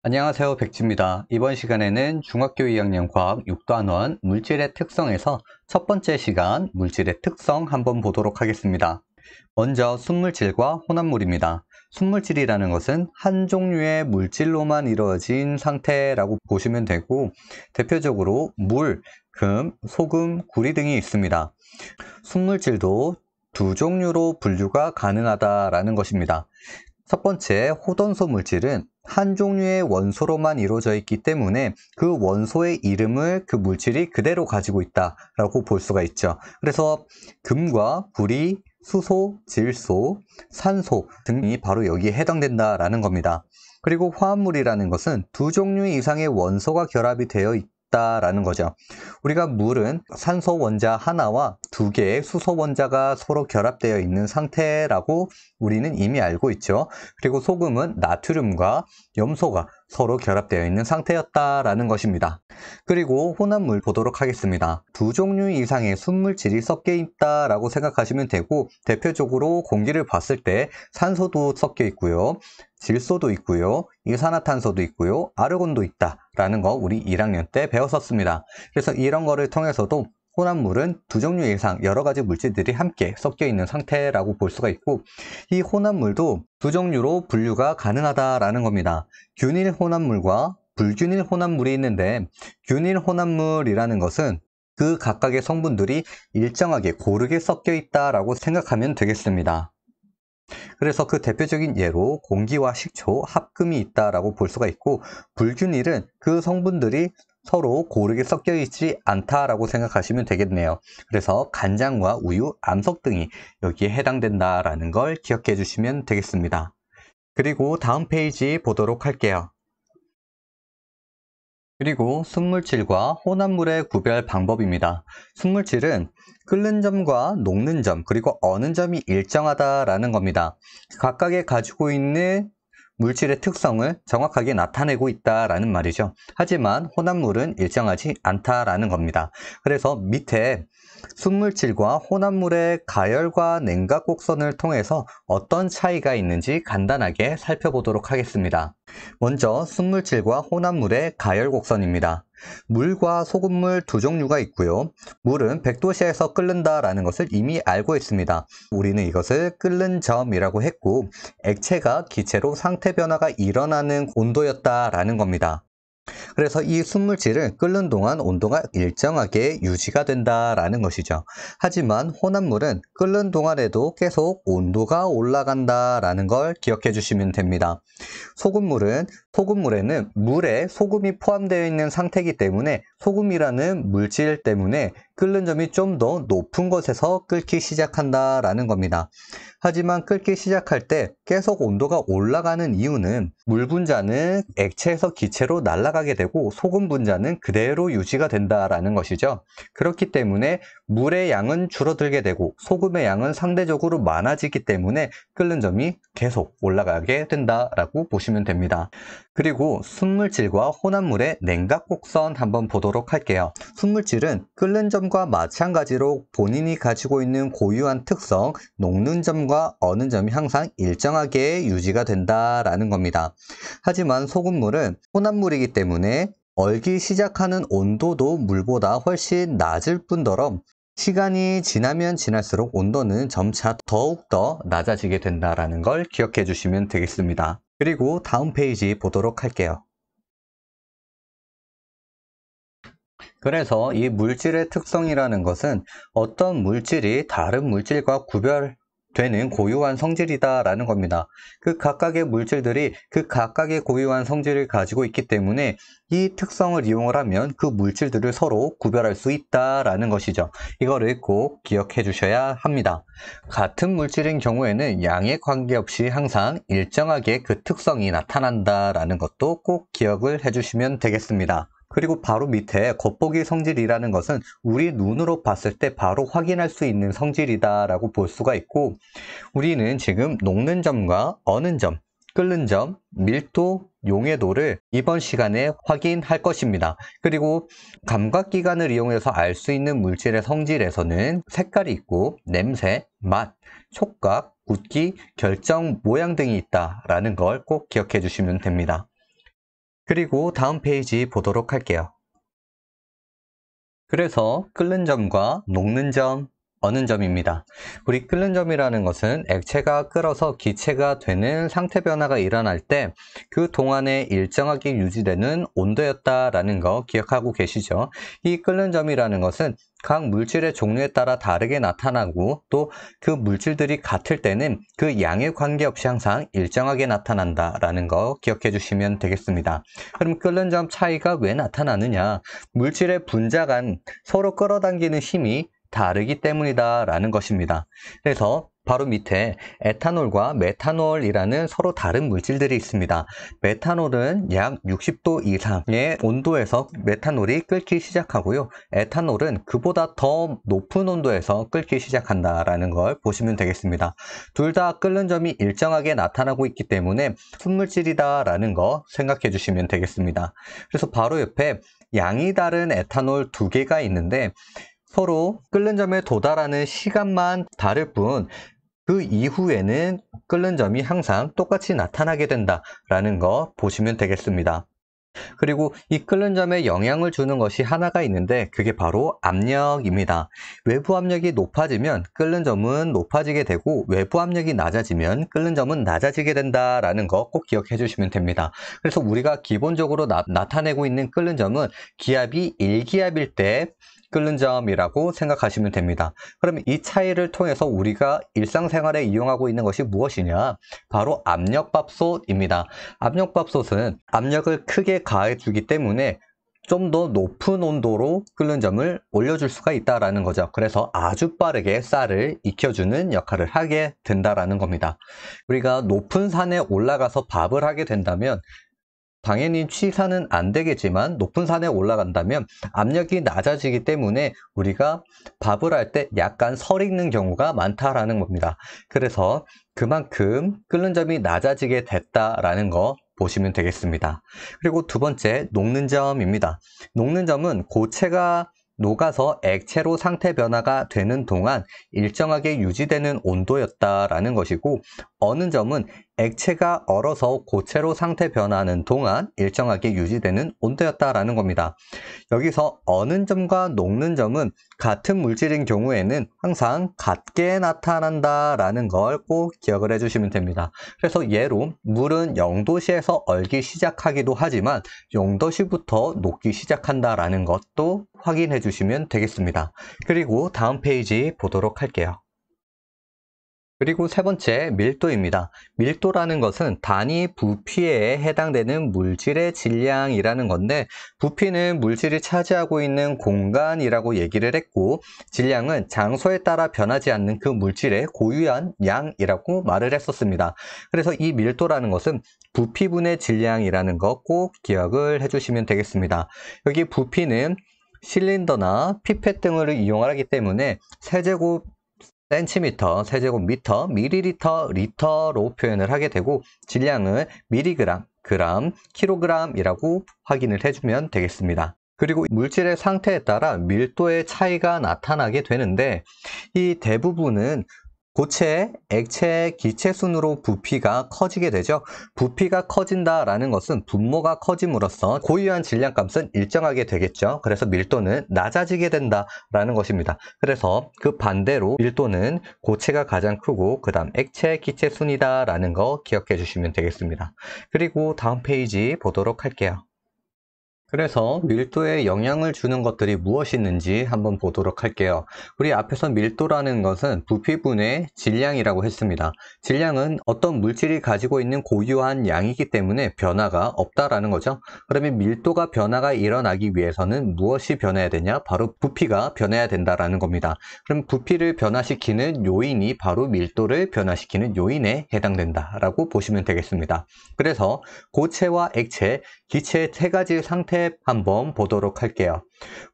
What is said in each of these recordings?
안녕하세요, 백지입니다. 이번 시간에는 중학교 2학년 과학 6단원 물질의 특성에서 첫 번째 시간 물질의 특성 한번 보도록 하겠습니다. 먼저 순물질과 혼합물입니다. 순물질이라는 것은 한 종류의 물질로만 이루어진 상태라고 보시면 되고, 대표적으로 물, 금, 소금, 구리 등이 있습니다. 순물질도 두 종류로 분류가 가능하다라는 것입니다. 첫 번째, 호돈소 물질은 한 종류의 원소로만 이루어져 있기 때문에 그 원소의 이름을 그 물질이 그대로 가지고 있다라고 볼 수가 있죠. 그래서 금과 구리, 수소, 질소, 산소 등이 바로 여기에 해당된다라는 겁니다. 그리고 화합물이라는 것은 두 종류 이상의 원소가 결합이 되어 있다라는 거죠. 우리가 물은 산소 원자 하나와 두 개의 수소 원자가 서로 결합되어 있는 상태라고 우리는 이미 알고 있죠. 그리고 소금은 나트륨과 염소가 서로 결합되어 있는 상태였다라는 것입니다. 그리고 혼합물 보도록 하겠습니다. 두 종류 이상의 순물질이 섞여 있다라고 생각하시면 되고, 대표적으로 공기를 봤을 때 산소도 섞여 있고요, 질소도 있고요, 이산화탄소도 있고요, 아르곤도 있다라는 거 우리 1학년 때 배웠었습니다. 그래서 이런 거를 통해서도 혼합물은 두 종류 이상 여러 가지 물질들이 함께 섞여 있는 상태라고 볼 수가 있고, 이 혼합물도 두 종류로 분류가 가능하다라는 겁니다. 균일 혼합물과 불균일 혼합물이 있는데, 균일 혼합물이라는 것은 그 각각의 성분들이 일정하게 고르게 섞여 있다라고 생각하면 되겠습니다. 그래서 그 대표적인 예로 공기와 식초, 합금이 있다라고 볼 수가 있고, 불균일은 그 성분들이 서로 고르게 섞여 있지 않다라고 생각하시면 되겠네요. 그래서 간장과 우유, 암석 등이 여기에 해당된다라는 걸 기억해 주시면 되겠습니다. 그리고 다음 페이지 보도록 할게요. 그리고 순물질과 혼합물의 구별 방법입니다. 순물질은 끓는 점과 녹는 점, 그리고 어는 점이 일정하다라는 겁니다. 각각의 가지고 있는 물질의 특성을 정확하게 나타내고 있다라는 말이죠. 하지만 혼합물은 일정하지 않다라는 겁니다. 그래서 밑에 순물질과 혼합물의 가열과 냉각 곡선을 통해서 어떤 차이가 있는지 간단하게 살펴보도록 하겠습니다. 먼저 순물질과 혼합물의 가열 곡선입니다. 물과 소금물 두 종류가 있고요. 물은 100도씨에서 끓는다라는 것을 이미 알고 있습니다. 우리는 이것을 끓는 점이라고 했고, 액체가 기체로 상태 변화가 일어나는 온도였다라는 겁니다. 그래서 이 순물질은 끓는 동안 온도가 일정하게 유지가 된다라는 것이죠. 하지만 혼합물은 끓는 동안에도 계속 온도가 올라간다라는 걸 기억해 주시면 됩니다. 소금물에는 물에 소금이 포함되어 있는 상태이기 때문에 소금이라는 물질 때문에 끓는 점이 좀 더 높은 곳에서 끓기 시작한다라는 겁니다. 하지만 끓기 시작할 때 계속 온도가 올라가는 이유는 물 분자는 액체에서 기체로 날아가게 되고 소금 분자는 그대로 유지가 된다라는 것이죠. 그렇기 때문에 물의 양은 줄어들게 되고 소금의 양은 상대적으로 많아지기 때문에 끓는 점이 계속 올라가게 된다라고 보시면 됩니다. 그리고 순물질과 혼합물의 냉각 곡선 한번 보도록 할게요. 순물질은 끓는 점과 마찬가지로 본인이 가지고 있는 고유한 특성, 녹는 점과 어는 점이 항상 일정하게 유지가 된다라는 겁니다. 하지만 소금물은 혼합물이기 때문에 얼기 시작하는 온도도 물보다 훨씬 낮을 뿐더러 시간이 지나면 지날수록 온도는 점차 더욱더 낮아지게 된다는 걸 기억해 주시면 되겠습니다. 그리고 다음 페이지 보도록 할게요. 그래서 이 물질의 특성이라는 것은 어떤 물질이 다른 물질과 구별되는 고유한 성질이다라는 겁니다. 그 각각의 물질들이 그 각각의 고유한 성질을 가지고 있기 때문에 이 특성을 이용을 하면 그 물질들을 서로 구별할 수 있다라는 것이죠. 이거를 꼭 기억해 주셔야 합니다. 같은 물질인 경우에는 양에 관계없이 항상 일정하게 그 특성이 나타난다라는 것도 꼭 기억을 해주시면 되겠습니다. 그리고 바로 밑에 겉보기 성질이라는 것은 우리 눈으로 봤을 때 바로 확인할 수 있는 성질이다라고 볼 수가 있고, 우리는 지금 녹는 점과 어는 점, 끓는 점, 밀도, 용해도를 이번 시간에 확인할 것입니다. 그리고 감각기관을 이용해서 알 수 있는 물질의 성질에서는 색깔이 있고 냄새, 맛, 촉각, 굵기, 결정, 모양 등이 있다라는 걸 꼭 기억해 주시면 됩니다. 그리고 다음 페이지 보도록 할게요. 그래서 끓는 점과 녹는 점, 어는 점입니다. 우리 끓는 점이라는 것은 액체가 끓어서 기체가 되는 상태 변화가 일어날 때 그 동안에 일정하게 유지되는 온도였다라는 거 기억하고 계시죠? 이 끓는 점이라는 것은 각 물질의 종류에 따라 다르게 나타나고 또 그 물질들이 같을 때는 그 양에 관계없이 항상 일정하게 나타난다라는 거 기억해 주시면 되겠습니다. 그럼 끓는 점 차이가 왜 나타나느냐? 물질의 분자 간 서로 끌어당기는 힘이 다르기 때문이다 라는 것입니다. 그래서 바로 밑에 에탄올과 메탄올이라는 서로 다른 물질들이 있습니다. 메탄올은 약 60도 이상의 온도에서 메탄올이 끓기 시작하고요. 에탄올은 그보다 더 높은 온도에서 끓기 시작한다라는 걸 보시면 되겠습니다. 둘 다 끓는 점이 일정하게 나타나고 있기 때문에 순물질이다라는 거 생각해 주시면 되겠습니다. 그래서 바로 옆에 양이 다른 에탄올 두 개가 있는데 서로 끓는 점에 도달하는 시간만 다를 뿐 그 이후에는 끓는 점이 항상 똑같이 나타나게 된다라는 거 보시면 되겠습니다. 그리고 이 끓는 점에 영향을 주는 것이 하나가 있는데 그게 바로 압력입니다. 외부 압력이 높아지면 끓는 점은 높아지게 되고 외부 압력이 낮아지면 끓는 점은 낮아지게 된다라는 거 꼭 기억해 주시면 됩니다. 그래서 우리가 기본적으로 나타내고 있는 끓는 점은 기압이 1기압일 때 끓는 점이라고 생각하시면 됩니다. 그럼 이 차이를 통해서 우리가 일상생활에 이용하고 있는 것이 무엇이냐? 바로 압력밥솥입니다. 압력밥솥은 압력을 크게 가해주기 때문에 좀 더 높은 온도로 끓는 점을 올려줄 수가 있다라는 거죠. 그래서 아주 빠르게 쌀을 익혀주는 역할을 하게 된다라는 겁니다. 우리가 높은 산에 올라가서 밥을 하게 된다면 당연히 취사는 안 되겠지만 높은 산에 올라간다면 압력이 낮아지기 때문에 우리가 밥을 할 때 약간 설익는 경우가 많다라는 겁니다. 그래서 그만큼 끓는 점이 낮아지게 됐다라는 거 보시면 되겠습니다. 그리고 두 번째, 녹는 점입니다. 녹는 점은 고체가 녹아서 액체로 상태 변화가 되는 동안 일정하게 유지되는 온도였다라는 것이고, 어는 점은 액체가 얼어서 고체로 상태 변화하는 동안 일정하게 유지되는 온도였다라는 겁니다. 여기서 어는 점과 녹는 점은 같은 물질인 경우에는 항상 같게 나타난다라는 걸 꼭 기억을 해주시면 됩니다. 그래서 예로 물은 0도씨에서 얼기 시작하기도 하지만 0도씨부터 녹기 시작한다라는 것도 확인해 주시면 되겠습니다. 그리고 다음 페이지 보도록 할게요. 그리고 세 번째, 밀도입니다. 밀도라는 것은 단위 부피에 해당되는 물질의 질량이라는 건데, 부피는 물질이 차지하고 있는 공간이라고 얘기를 했고, 질량은 장소에 따라 변하지 않는 그 물질의 고유한 양이라고 말을 했었습니다. 그래서 이 밀도라는 것은 부피분의 질량이라는 거 꼭 기억을 해주시면 되겠습니다. 여기 부피는 실린더나 피펫 등을 이용하기 때문에 세제곱 센티미터, 세제곱미터, 밀리리터, 리터로 표현을 하게 되고 질량은 밀리그램, 그램, 킬로그램이라고 확인을 해주면 되겠습니다. 그리고 물질의 상태에 따라 밀도의 차이가 나타나게 되는데 이 대부분은 고체, 액체, 기체 순으로 부피가 커지게 되죠. 부피가 커진다라는 것은 분모가 커짐으로써 고유한 질량값은 일정하게 되겠죠. 그래서 밀도는 낮아지게 된다라는 것입니다. 그래서 그 반대로 밀도는 고체가 가장 크고 그 다음 액체, 기체 순이다라는 거 기억해 주시면 되겠습니다. 그리고 다음 페이지 보도록 할게요. 그래서 밀도에 영향을 주는 것들이 무엇이 있는지 한번 보도록 할게요. 우리 앞에서 밀도라는 것은 부피분의 질량이라고 했습니다. 질량은 어떤 물질이 가지고 있는 고유한 양이기 때문에 변화가 없다라는 거죠. 그러면 밀도가 변화가 일어나기 위해서는 무엇이 변해야 되냐? 바로 부피가 변해야 된다라는 겁니다. 그럼 부피를 변화시키는 요인이 바로 밀도를 변화시키는 요인에 해당된다라고 보시면 되겠습니다. 그래서 고체와 액체, 기체의 세 가지 상태 한번 보도록 할게요.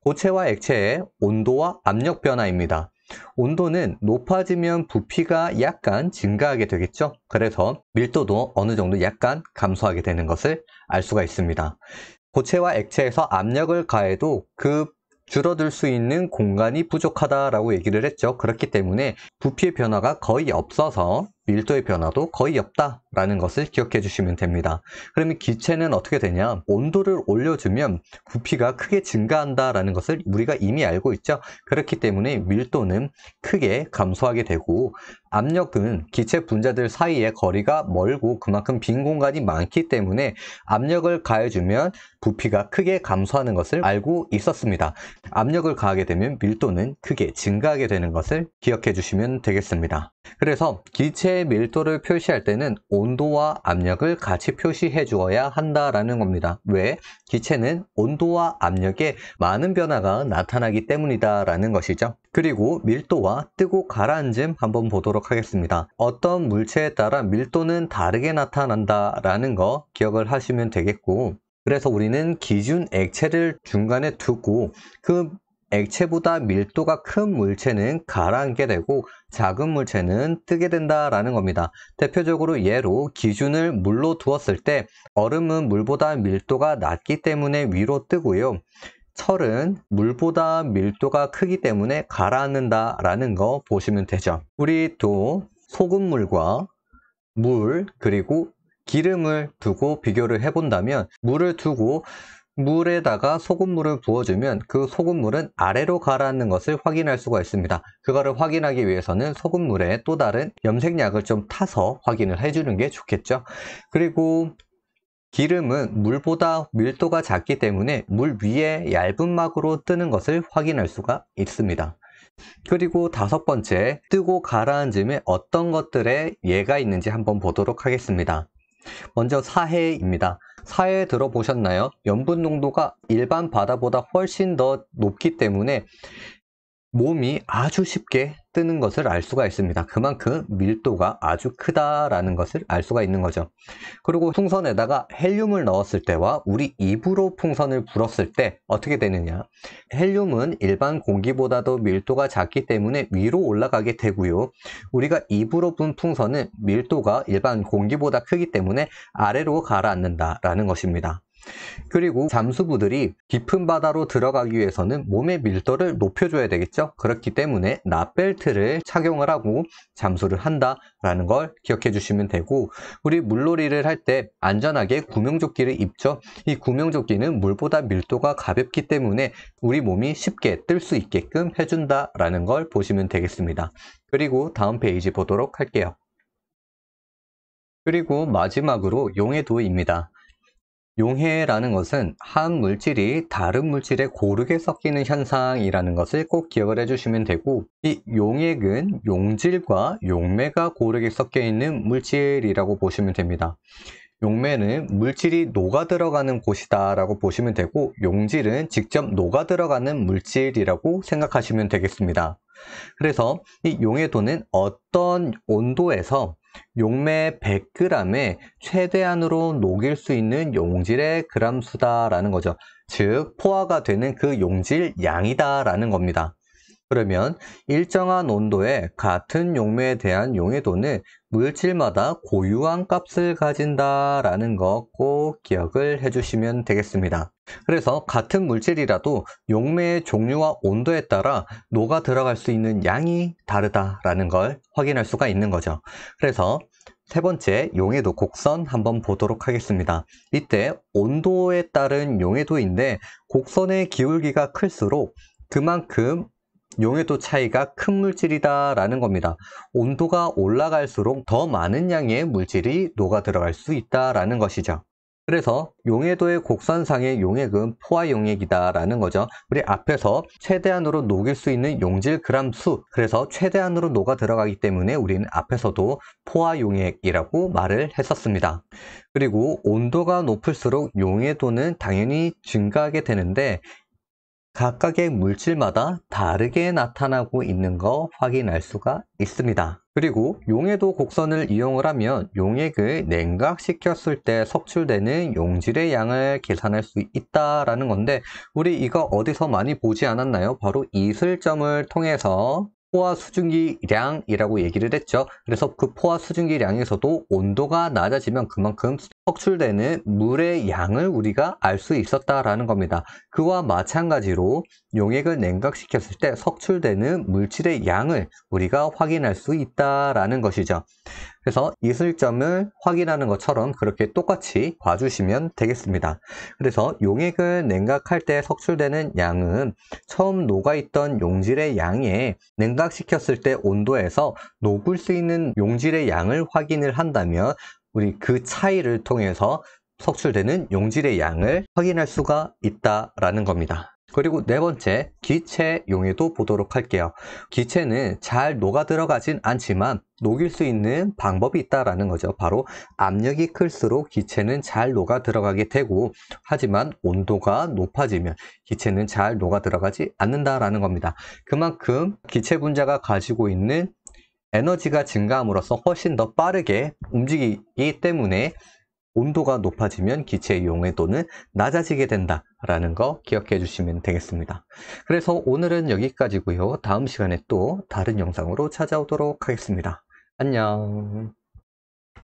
고체와 액체의 온도와 압력 변화입니다. 온도는 높아지면 부피가 약간 증가하게 되겠죠. 그래서 밀도도 어느 정도 약간 감소하게 되는 것을 알 수가 있습니다. 고체와 액체에서 압력을 가해도 그 줄어들 수 있는 공간이 부족하다라고 얘기를 했죠. 그렇기 때문에 부피의 변화가 거의 없어서 밀도의 변화도 거의 없다 라는 것을 기억해 주시면 됩니다. 그러면 기체는 어떻게 되냐? 온도를 올려주면 부피가 크게 증가한다 라는 것을 우리가 이미 알고 있죠. 그렇기 때문에 밀도는 크게 감소하게 되고, 압력은 기체 분자들 사이의 거리가 멀고 그만큼 빈 공간이 많기 때문에 압력을 가해주면 부피가 크게 감소하는 것을 알고 있었습니다. 압력을 가하게 되면 밀도는 크게 증가하게 되는 것을 기억해 주시면 되겠습니다. 그래서 기체의 밀도를 표시할 때는 온도와 압력을 같이 표시해 주어야 한다라는 겁니다. 왜? 기체는 온도와 압력에 많은 변화가 나타나기 때문이다라는 것이죠. 그리고 밀도와 뜨고 가라앉음 한번 보도록 하겠습니다. 어떤 물체에 따라 밀도는 다르게 나타난다라는 거 기억을 하시면 되겠고, 그래서 우리는 기준 액체를 중간에 두고 그 액체보다 밀도가 큰 물체는 가라앉게 되고 작은 물체는 뜨게 된다라는 겁니다. 대표적으로 예로 기준을 물로 두었을 때 얼음은 물보다 밀도가 낮기 때문에 위로 뜨고요. 철은 물보다 밀도가 크기 때문에 가라앉는다라는 거 보시면 되죠. 우리 또 소금물과 물 그리고 기름을 두고 비교를 해본다면, 물을 두고 물에다가 소금물을 부어주면 그 소금물은 아래로 가라앉는 것을 확인할 수가 있습니다. 그거를 확인하기 위해서는 소금물에 또 다른 염색약을 좀 타서 확인을 해주는 게 좋겠죠. 그리고 기름은 물보다 밀도가 작기 때문에 물 위에 얇은 막으로 뜨는 것을 확인할 수가 있습니다. 그리고 다섯 번째, 뜨고 가라앉음에 어떤 것들의 예가 있는지 한번 보도록 하겠습니다. 먼저 사해입니다. 사해 들어보셨나요? 염분 농도가 일반 바다보다 훨씬 더 높기 때문에 몸이 아주 쉽게 뜨는 것을 알 수가 있습니다. 그만큼 밀도가 아주 크다라는 것을 알 수가 있는 거죠. 그리고 풍선에다가 헬륨을 넣었을 때와 우리 입으로 풍선을 불었을 때 어떻게 되느냐? 헬륨은 일반 공기보다도 밀도가 작기 때문에 위로 올라가게 되고요. 우리가 입으로 분 풍선은 밀도가 일반 공기보다 크기 때문에 아래로 가라앉는다라는 것입니다. 그리고 잠수부들이 깊은 바다로 들어가기 위해서는 몸의 밀도를 높여줘야 되겠죠. 그렇기 때문에 납벨트를 착용을 하고 잠수를 한다라는 걸 기억해 주시면 되고, 우리 물놀이를 할 때 안전하게 구명조끼를 입죠. 이 구명조끼는 물보다 밀도가 가볍기 때문에 우리 몸이 쉽게 뜰 수 있게끔 해준다라는 걸 보시면 되겠습니다. 그리고 다음 페이지 보도록 할게요. 그리고 마지막으로 용해도입니다. 용해라는 것은 한 물질이 다른 물질에 고르게 섞이는 현상이라는 것을 꼭 기억을 해주시면 되고, 이 용액은 용질과 용매가 고르게 섞여 있는 물질이라고 보시면 됩니다. 용매는 물질이 녹아 들어가는 곳이다 라고 보시면 되고, 용질은 직접 녹아 들어가는 물질이라고 생각하시면 되겠습니다. 그래서 이 용해도는 어떤 온도에서 용매 100g에 최대한으로 녹일 수 있는 용질의 그람수다라는 거죠. 즉, 포화가 되는 그 용질 양이다 라는 겁니다. 그러면 일정한 온도에 같은 용매에 대한 용해도는 물질마다 고유한 값을 가진다라는 거 꼭 기억을 해주시면 되겠습니다. 그래서 같은 물질이라도 용매의 종류와 온도에 따라 녹아 들어갈 수 있는 양이 다르다라는 걸 확인할 수가 있는 거죠. 그래서 세 번째, 용해도 곡선 한번 보도록 하겠습니다. 이때 온도에 따른 용해도인데, 곡선의 기울기가 클수록 그만큼 용해도 차이가 큰 물질이다 라는 겁니다. 온도가 올라갈수록 더 많은 양의 물질이 녹아 들어갈 수 있다 라는 것이죠. 그래서 용해도의 곡선상의 용액은 포화 용액이다 라는 거죠. 우리 앞에서 최대한으로 녹일 수 있는 용질 그람 수, 그래서 최대한으로 녹아 들어가기 때문에 우리는 앞에서도 포화 용액이라고 말을 했었습니다. 그리고 온도가 높을수록 용해도는 당연히 증가하게 되는데, 각각의 물질마다 다르게 나타나고 있는 거 확인할 수가 있습니다. 그리고 용해도 곡선을 이용을 하면 용액을 냉각시켰을 때 석출되는 용질의 양을 계산할 수 있다라는 건데, 우리 이거 어디서 많이 보지 않았나요? 바로 이슬점을 통해서 포화 수증기량이라고 얘기를 했죠. 그래서 그 포화 수증기량에서도 온도가 낮아지면 그만큼 석출되는 물의 양을 우리가 알 수 있었다라는 겁니다. 그와 마찬가지로 용액을 냉각시켰을 때 석출되는 물질의 양을 우리가 확인할 수 있다라는 것이죠. 그래서 이슬점을 확인하는 것처럼 그렇게 똑같이 봐주시면 되겠습니다. 그래서 용액을 냉각할 때 석출되는 양은 처음 녹아있던 용질의 양에 냉각시켰을 때 온도에서 녹을 수 있는 용질의 양을 확인을 한다면 우리 그 차이를 통해서 석출되는 용질의 양을 확인할 수가 있다라는 겁니다. 그리고 네 번째, 기체 용해도 보도록 할게요. 기체는 잘 녹아 들어가진 않지만 녹일 수 있는 방법이 있다라는 거죠. 바로 압력이 클수록 기체는 잘 녹아 들어가게 되고, 하지만 온도가 높아지면 기체는 잘 녹아 들어가지 않는다라는 겁니다. 그만큼 기체 분자가 가지고 있는 에너지가 증가함으로써 훨씬 더 빠르게 움직이기 때문에 온도가 높아지면 기체의 용해도는 낮아지게 된다라는 거 기억해 주시면 되겠습니다. 그래서 오늘은 여기까지고요. 다음 시간에 또 다른 영상으로 찾아오도록 하겠습니다. 안녕.